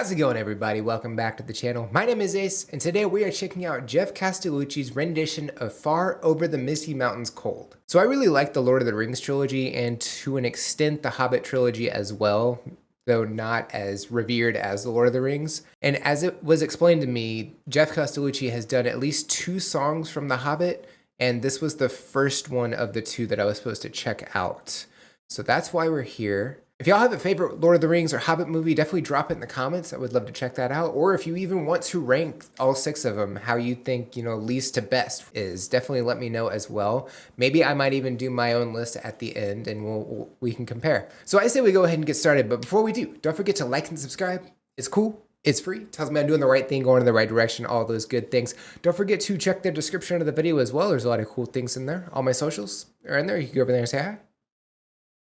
How's it going, everybody? Welcome back to the channel. My name is Ace, and today we are checking out Geoff Castellucci's rendition of Far Over the Misty Mountains Cold. So I really like the Lord of the Rings trilogy, and to an extent the Hobbit trilogy as well, though not as revered as the Lord of the Rings. And as it was explained to me, Geoff Castellucci has done at least 2 songs from The Hobbit, and this was the first one of the 2 that I was supposed to check out. So that's why we're here. If y'all have a favorite Lord of the Rings or Hobbit movie, definitely drop it in the comments. I would love to check that out. Or if you even want to rank all 6 of them, how you think, least to best is, definitely let me know as well. Maybe I might even do my own list at the end and we can compare. So I say we go ahead and get started. But before we do, don't forget to like and subscribe. It's cool. It's free. Tells me I'm doing the right thing, going in the right direction, all those good things. Don't forget to check the description of the video as well. There's a lot of cool things in there. All my socials are in there. You can go over there and say hi.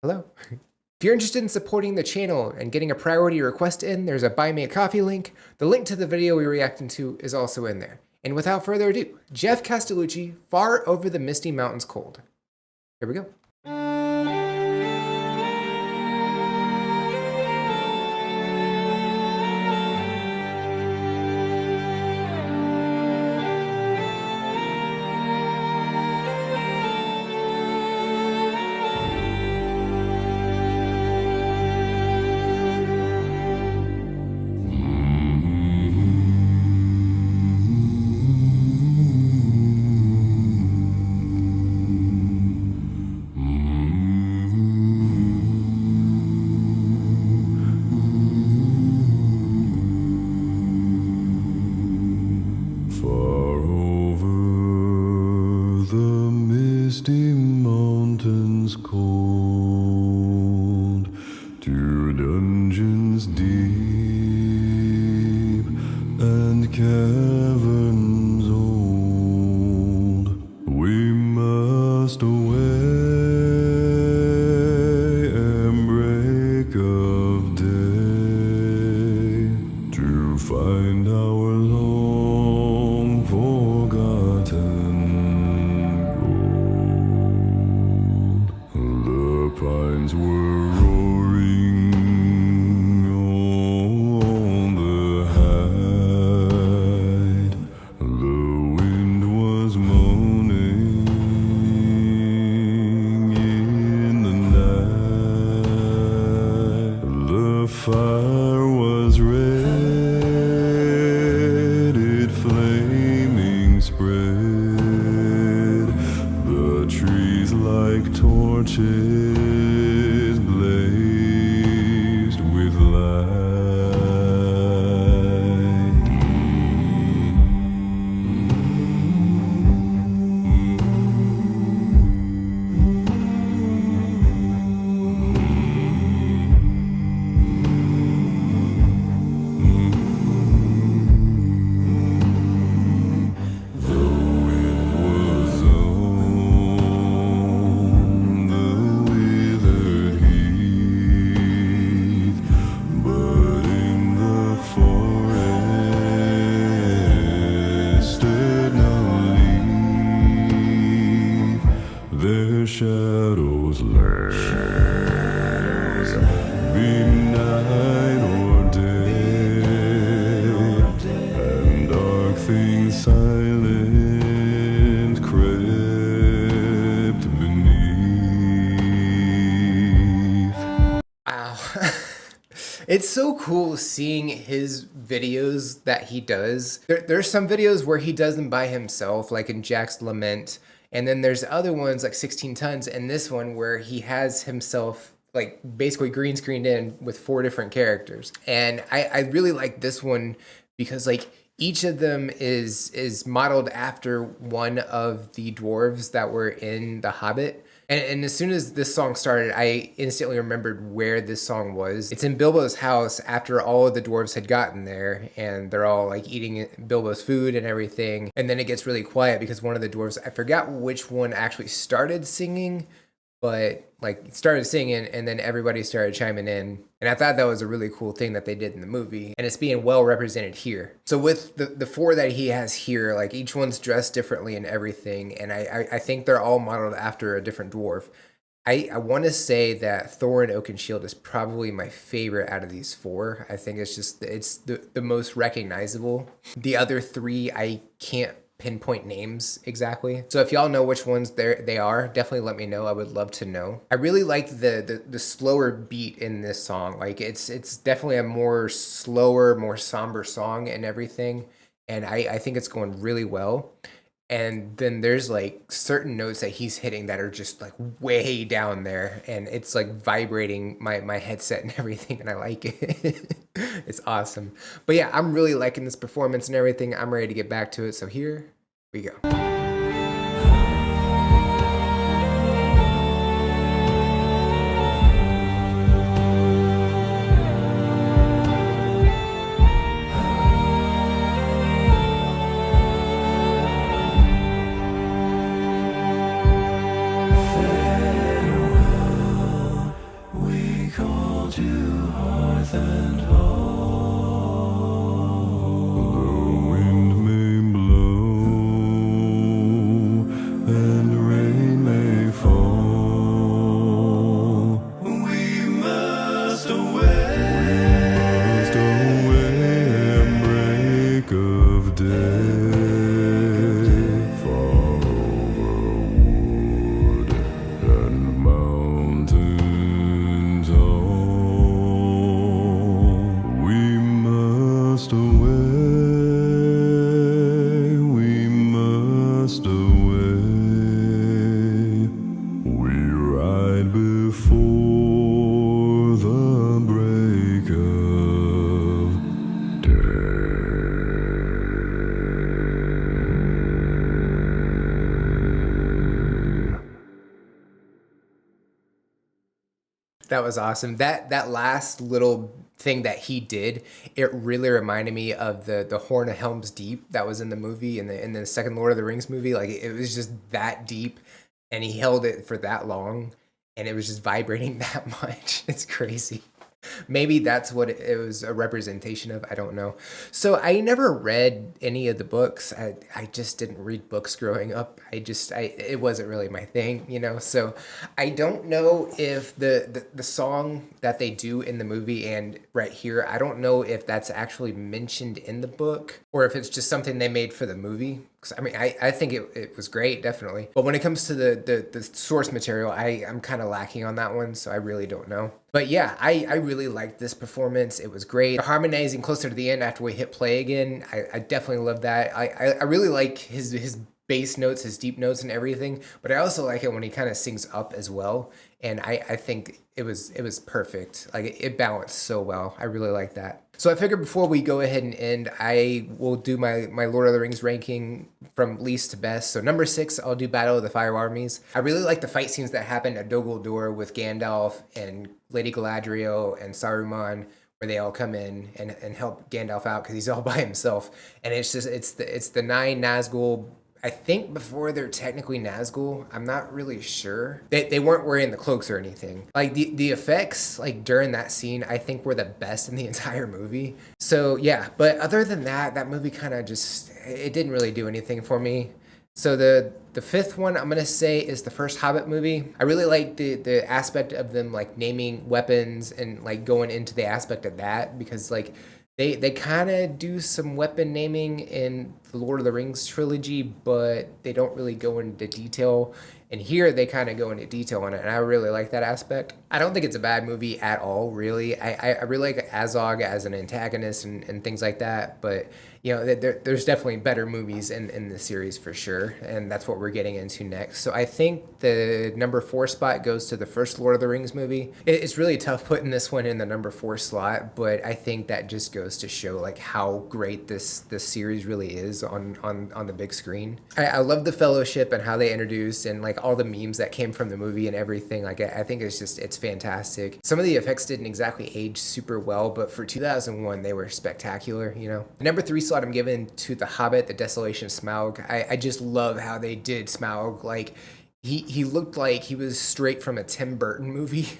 Hello. If you're interested in supporting the channel and getting a priority request in, there's a Buy Me a Coffee link. The link to the video we're reacting to is also in there. And without further ado, Geoff Castellucci, Far Over the Misty Mountains Cold. Here we go. Misty mountains cold, to dungeons deep and caverns old, we must away and break of day to find our long forgotten. Pines were roaring on the height, the wind was moaning in the night, the fire was red, it flaming spread, the trees like torches blazed with light. Their shadows lay, be night or day, and dark things silent crept beneath. Wow. It's so cool seeing his videos that he does. There's some videos where he does them by himself, like in Jack's Lament. And then there's other ones like 16 Tons and this one where he has himself like basically green screened in with 4 different characters. And I really like this one because like each of them is modeled after one of the dwarves that were in The Hobbit. And as soon as this song started, I instantly remembered where this song was. It's in Bilbo's house after all of the dwarves had gotten there, and they're all like eating Bilbo's food and everything. And then it gets really quiet because one of the dwarves, I forgot which one actually started singing, but like started singing and then everybody started chiming in. And I thought that was a really cool thing that they did in the movie, and it's being well represented here. So with the 4 that he has here, like each one's dressed differently and everything, and I think they're all modeled after a different dwarf. I want to say that Thor and Oakenshield is probably my favorite out of these four. I think it's the most recognizable. The other three I can't pinpoint names exactly. So if y'all know which ones they are, definitely let me know. I would love to know. I really like the slower beat in this song. Like it's definitely a more slower, more somber song and everything. And I think it's going really well. And then there's like certain notes that he's hitting that are just like way down there, and it's like vibrating my headset and everything, and I like it. It's awesome. But yeah, I'm really liking this performance and everything. I'm ready to get back to it, so here we go. That was awesome. That last little thing that he did, it really reminded me of the Horn of Helm's Deep that was in the movie in the second Lord of the Rings movie. Like it was just that deep, and he held it for that long, and it was just vibrating that much. It's crazy. Maybe that's what it was a representation of. I don't know. So I never read any of the books. I just didn't read books growing up. It wasn't really my thing, you know. So I don't know if the song that they do in the movie and right here, I don't know if that's actually mentioned in the book or if it's just something they made for the movie. I mean, I think it was great, definitely. But when it comes to the source material, I'm kind of lacking on that one, so I really don't know. But yeah, I really liked this performance. It was great. Harmonizing closer to the end after we hit play again, I definitely love that. I really like his bass notes, his deep notes and everything, but I also like it when he kind of sings up as well. And I think it was perfect. Like it balanced so well. I really like that. So I figured before we go ahead and end, I will do my Lord of the Rings ranking from least to best. So number 6, I'll do Battle of the Fire Armies. I really like the fight scenes that happened at Dol Guldur with Gandalf and Lady Galadriel and Saruman, where they all come in and help Gandalf out because he's all by himself. And it's the 9 Nazgul. I think before they're technically Nazgul, I'm not really sure. They weren't wearing the cloaks or anything. Like the effects like during that scene, I think were the best in the entire movie. So yeah, but other than that movie kind of just, it didn't really do anything for me. So the 5th one I'm gonna say is the first Hobbit movie. I really like the aspect of them like naming weapons and like going into the aspect of that because like they kind of do some weapon naming in the Lord of the Rings trilogy, but they don't really go into detail. And here they kind of go into detail on it, and I really like that aspect. I don't think it's a bad movie at all, really. I really like Azog as an antagonist and things like that, but you know, there's definitely better movies in the series for sure, and that's what we're getting into next. So I think the number 4 spot goes to the first Lord of the Rings movie. It's really tough putting this one in the number 4 slot, but I think that just goes to show like how great this series really is on the big screen. I love the Fellowship and how they introduced and like all the memes that came from the movie and everything. Like I think it's fantastic. Some of the effects didn't exactly age super well, but for 2001 they were spectacular, you know. The number 3 slot I'm giving to The Hobbit, The Desolation of Smaug. I just love how they did Smaug. Like he looked like he was straight from a Tim Burton movie.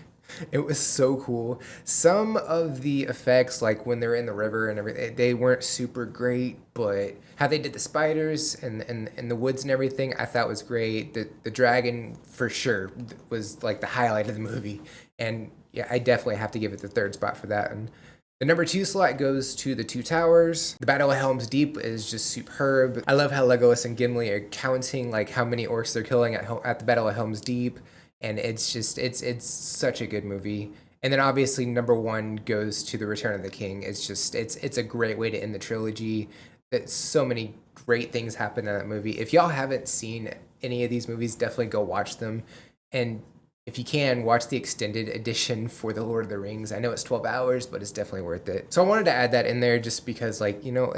It was so cool. Some of the effects, like when they're in the river and everything, they weren't super great, but how they did the spiders and the woods and everything, I thought was great. The dragon for sure was like the highlight of the movie, and yeah, I definitely have to give it the third spot for that. And the number 2 slot goes to the Two Towers. The Battle of Helm's Deep is just superb. I love how Legolas and Gimli are counting like how many orcs they're killing at the Battle of Helm's Deep, and it's just it's such a good movie. And then obviously number 1 goes to The Return of the King. It's just it's a great way to end the trilogy. That so many great things happen in that movie. If y'all haven't seen any of these movies, definitely go watch them. And if you can, watch the extended edition for The Lord of the Rings. I know it's 12 hours, but it's definitely worth it. So I wanted to add that in there just because, like, you know,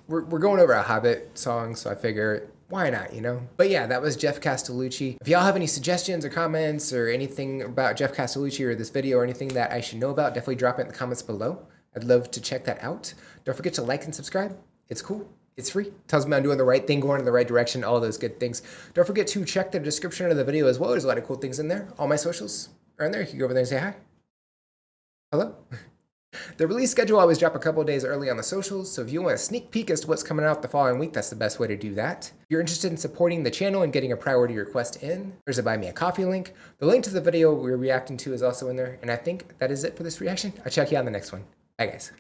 we're going over a Hobbit song, so I figure, why not, you know? But yeah, that was Geoff Castellucci. If y'all have any suggestions or comments or anything about Geoff Castellucci or this video or anything that I should know about, definitely drop it in the comments below. I'd love to check that out. Don't forget to like and subscribe. It's cool. It's free. Tells me I'm doing the right thing, going in the right direction, all those good things. Don't forget to check the description of the video as well. There's a lot of cool things in there. All my socials are in there. You can go over there and say hi. Hello. The release schedule always drop a couple days early on the socials, so if you want a sneak peek as to what's coming out the following week, that's the best way to do that. If you're interested in supporting the channel and getting a priority request in, there's a Buy Me a Coffee link. The link to the video we're reacting to is also in there, and I think that is it for this reaction. I'll check you on the next one. Bye, guys.